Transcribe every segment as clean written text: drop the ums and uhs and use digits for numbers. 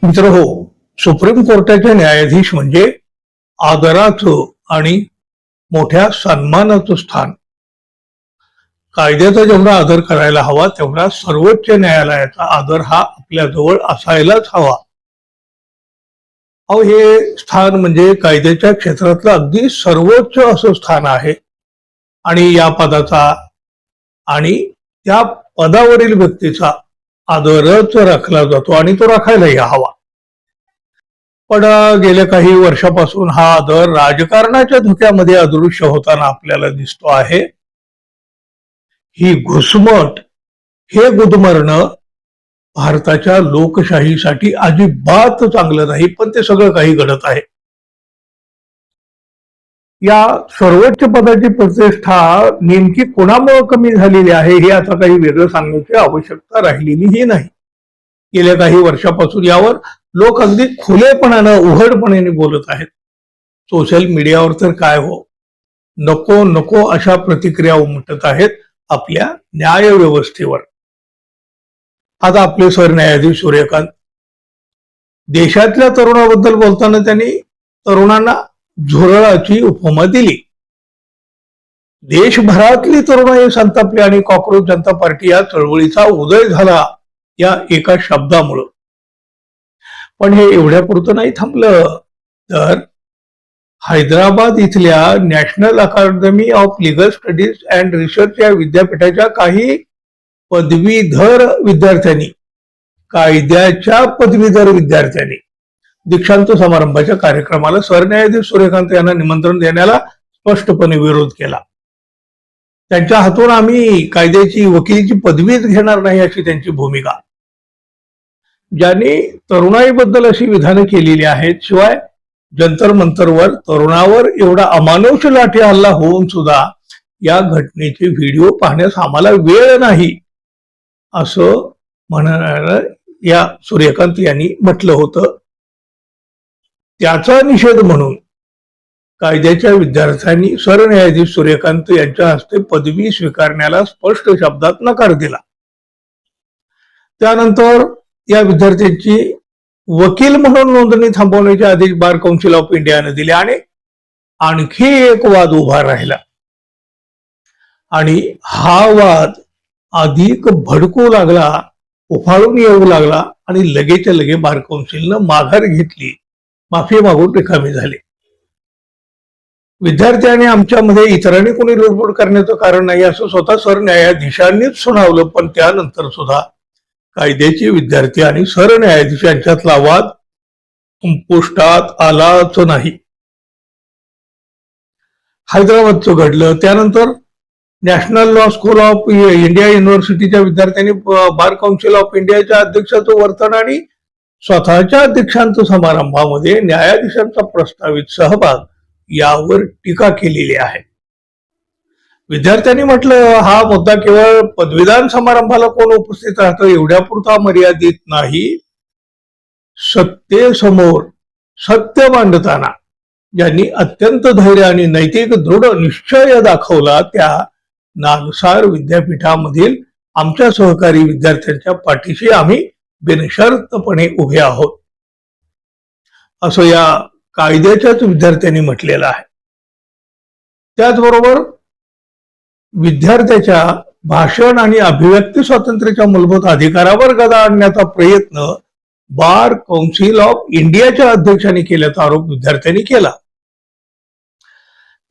मित्र हो, सुप्रीम कोर्टाचे न्यायाधीश म्हणजे आदराचं आणि मोठ्या सन्मानाचं स्थान. कायद्याचा जेवढा आदर करायला हवा तेवढा सर्वोच्च न्यायालयाचा आदर हा आपल्याजवळ असायलाच हवा. अहो, हे स्थान म्हणजे कायद्याच्या क्षेत्रातलं अगदी सर्वोच्च असं स्थान आहे आणि या पदाचा आणि त्या पदावरील व्यक्तीचा आदरच राखला जातो आणि तो राखायलाही हवा. पण गेल्या काही वर्षापासून हा आदर राजकारणाच्या धुक्यामध्ये अदृश्य होताना आपल्याला दिसतो आहे. ही घुसमट, हे गुदमरणं भारताच्या लोकशाहीसाठी अजिबात चांगलं नाही, पण ते सगळं काही घडत आहे. या सर्वोच्च पदाची प्रतिष्ठा नेमकी कोणामुळे कमी झालेली आहे हे आता काही वेगळं सांगण्याची आवश्यकता राहिलेलीही नाही. गेल्या काही वर्षापासून यावर लोक अगदी खुलेपणानं उघडपणे बोलत आहेत. सोशल मीडियावर तर काय हो, नको नको अशा प्रतिक्रिया उमटत आहेत आपल्या न्याय व्यवस्थेवर. आता आपले सरन्यायाधीश सूर्यकांत देशातल्या तरुणाबद्दल बोलताना त्यांनी तरुणांना झुरळाची उपमा दिली. देशभरातली तरुणाई संतापली आणि कॉक्रोच जनता पार्टी या चळवळीचा उदय झाला या एका शब्दामुळं. पण हे एवढ्यापुरतं नाही थांबलं, तर हैदराबाद इथल्या National Academy of Legal Studies and Research या विद्यापीठाच्या काही पदवीधर विद्यार्थ्यांनी, कायद्याच्या पदवीधर विद्यार्थ्यांनी दीक्षांत समारंभाच्या कार्यक्रमाला सरन्यायाधीश सूर्यकांत यांना निमंत्रण देण्याला स्पष्टपणे विरोध केला. त्यांच्या हातून आम्ही कायद्याची वकिलीची पदवीच घेणार नाही अशी त्यांची भूमिका. ज्यांनी तरुणाईबद्दल अशी विधानं केलेली आहेत, शिवाय जंतर मंतरवर तरुणावर एवढा अमानुष लाठी हल्ला होऊन सुद्धा या घटनेचे व्हिडिओ पाहण्यास आम्हाला वेळ नाही असं म्हणणाऱ्या या सूर्यकांत यांनी म्हटलं होतं. त्याचा निषेध म्हणून कायद्याच्या विद्यार्थ्यांनी सरन्यायाधीश सूर्यकांत यांच्या हस्ते पदवी स्वीकारण्याला स्पष्ट शब्दात नकार दिला. त्यानंतर या विद्यार्थ्यांची वकील म्हणून नोंदणी थांबवण्याचे आदेश बार काउन्सिल ऑफ इंडियाने दिले आणि आणखी एक वाद उभा राहिला आणि हा वाद अधिक भडकू लागला, उफाळून येऊ लागला आणि लगेच्या लगे बार काउन्सिलनं माघार घेतली, माफी मागून रिकामी झाले. विद्यार्थ्यांनी आमच्यामध्ये इतरांनी कोणी लुडबुड करण्याचं कारण नाही असं स्वतः सरन्यायाधीशांनीच सुनावलं. पण त्यानंतर सुद्धा कायद्याचे विद्यार्थी आणि सरन्यायाधीश यांच्यातला वाद संपुष्टात आलाच नाही. हैदराबादचं घडलं, त्यानंतर national law school of India युनिव्हर्सिटीच्या विद्यार्थ्यांनी बार काउन्सिल ऑफ इंडियाच्या अध्यक्षाचं वर्तन आणि स्वतःच्या दीक्षांत समारंभामध्ये न्यायाधीशांचा प्रस्तावित सहभाग यावर टीका केलेली आहे. विद्यार्थ्यांनी म्हटलं, हा मुद्दा केवळ पदवीदान समारंभाला कोण उपस्थित राहतं एवढ्यापुरता मर्यादित नाही. सत्तेसमोर सत्य मांडताना ज्यांनी अत्यंत धैर्य आणि नैतिक दृढ निश्चय दाखवला त्या नागसार विद्यापीठामधील आमच्या सहकारी विद्यार्थ्यांच्या पाठीशी आम्ही बिनशर्तपणे उभे आहोत असं या कायद्याच्याच विद्यार्थ्यांनी म्हटलेलं आहे. त्याचबरोबर विद्यार्थ्याच्या भाषण आणि अभिव्यक्ती स्वातंत्र्याच्या मूलभूत अधिकारावर गदा आणण्याचा प्रयत्न बार काउन्सिल ऑफ इंडियाच्या अध्यक्षांनी केल्याचा आरोप विद्यार्थ्यांनी केला.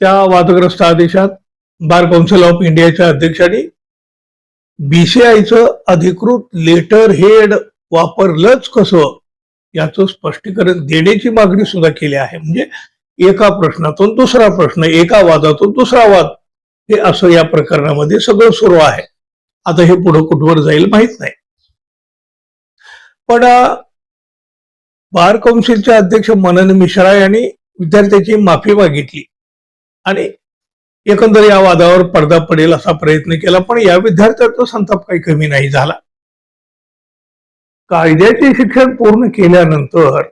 त्या वादग्रस्त आदेशात बार काउन्सिल ऑफ इंडियाच्या अध्यक्षांनी बीसीआयचं अधिकृत लेटर हेड वापरलंच कसं याचं स्पष्टीकरण देण्याची मागणी सुद्धा केली आहे. म्हणजे एका प्रश्नातून दुसरा प्रश्न, एका वादातून दुसरा वाद, हे असं या प्रकरणामध्ये सगळं सुरू आहे. आता हे पुढे कुठवर जाईल माहित नाही. पण बार काउन्सिलचे अध्यक्ष मनन मिश्रा यांनी विद्यार्थ्याची माफी मागितली आणि एकंदर या वादावर पडदा पडेल असा प्रयत्न केला. पण या विद्यार्थ्याचा संताप काही कमी नाही झाला. कायद्याचे शिक्षण पूर्ण केल्यानंतर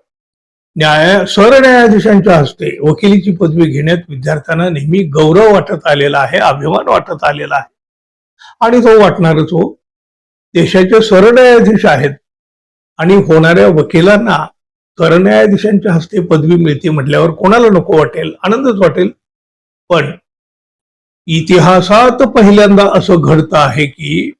सरन्यायाधीशांच्या हस्ते वकिलीची पदवी घेण्यात विद्यार्थ्यांना नेहमी गौरव वाटत आलेला आहे, अभिमान वाटत आलेला आहे आणि तो वाटणारच हो. देशाचे सरन्यायाधीश आहेत आणि होणाऱ्या वकिलांना सरन्यायाधीशांच्या हस्ते पदवी मिळते म्हटल्यावर कोणाला नको वाटेल, आनंदच वाटेल. पण इतिहासात पहिल्यांदा असं घडतं आहे की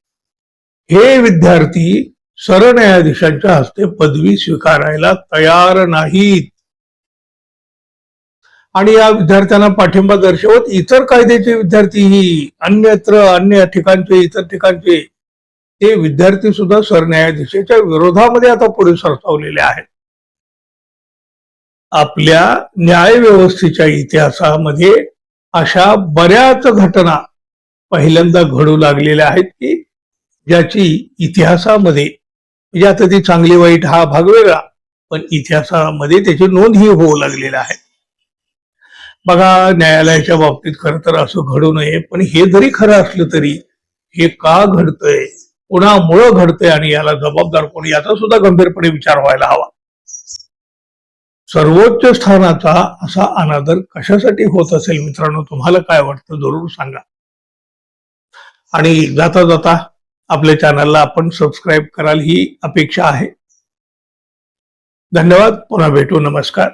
हे विद्यार्थी सरन्यायाधीशांच्या हस्ते पदवी स्वीकारायला तयार नाहीत. आणि या विद्यार्थ्यांना पाठिंबा दर्शवत इतर कायद्याचे विद्यार्थीही अन्य ठिकाणचे इतर ठिकाणचे ते विद्यार्थी सुद्धा सरन्यायाधीशाच्या विरोधामध्ये आता पुढे सरसावलेले आहेत. आपल्या न्यायव्यवस्थेच्या इतिहासामध्ये अशा बऱ्याच घटना पहिल्यांदा घडू लागलेल्या आहेत की ज्याची इतिहासामध्ये, म्हणजे आता ती चांगली वाईट हा भाग वेगळा, पण इतिहासामध्ये त्याची नोंदही होऊ लागलेल्या आहेत. बघा, न्यायालयाच्या बाबतीत खरं तर असं घडू नये, पण हे जरी खरं असलं तरी हे का घडतंय, कोणामुळं घडतंय आणि याला जबाबदार कोण, याचा सुद्धा गंभीरपणे विचार व्हायला हवा. सर्वोच्च स्थानाचा असा अनादर कशासाठी होत असेल मित्रांनो, तुम्हाला काय वाटतं जरूर सांगा. आणि जाता जाता आपल्या चॅनलला आपण सबस्क्राईब कराल ही अपेक्षा आहे. धन्यवाद. पुन्हा भेटू. नमस्कार.